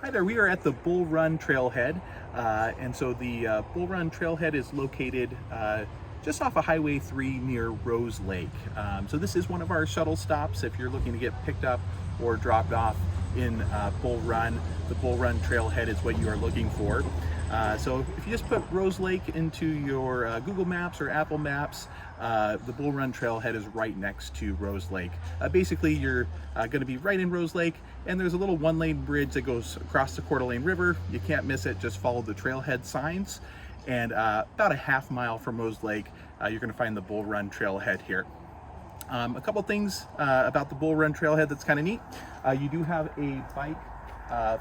Hi there, we are at the Bull Run Trailhead. And so the Bull Run Trailhead is located just off of Highway 3 near Rose Lake. So this is one of our shuttle stops if you're looking to get picked up or dropped off in Bull Run. The Bull Run Trailhead is what you are looking for. So if you just put Rose Lake into your Google Maps or Apple Maps, the Bull Run Trailhead is right next to Rose Lake. Basically, you're going to be right in Rose Lake, and there's a little one-lane bridge that goes across the Coeur D Alenes River. You can't miss it, just follow the trailhead signs. And about a half mile from Rose Lake, you're going to find the Bull Run Trailhead here. A couple things about the Bull Run Trailhead that's kind of neat. You do have a bike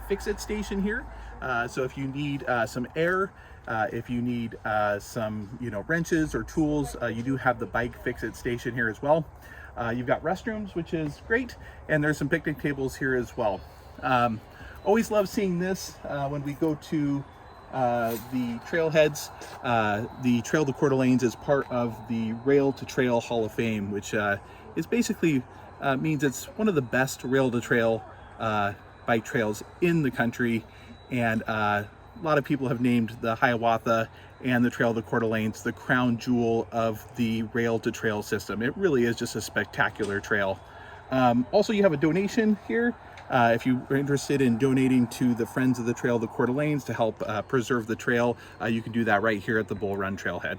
fix-it station here. So if you need some air, if you need some wrenches or tools, you do have the bike fix-it station here as well. You've got restrooms, which is great, and there's some picnic tables here as well. Always love seeing this when we go to the trailheads. The Trail to Coeur d'Alenes is part of the Rail to Trail Hall of Fame, which is basically means it's one of the best rail to trail bike trails in the country. And a lot of people have named the Hiawatha and the Trail to Coeur d'Alenes the crown jewel of the rail to trail system. It really is just a spectacular trail. Also, you have a donation here. If you are interested in donating to the Friends of the Trail to Coeur d'Alenes to help preserve the trail, you can do that right here at the Bull Run Trailhead.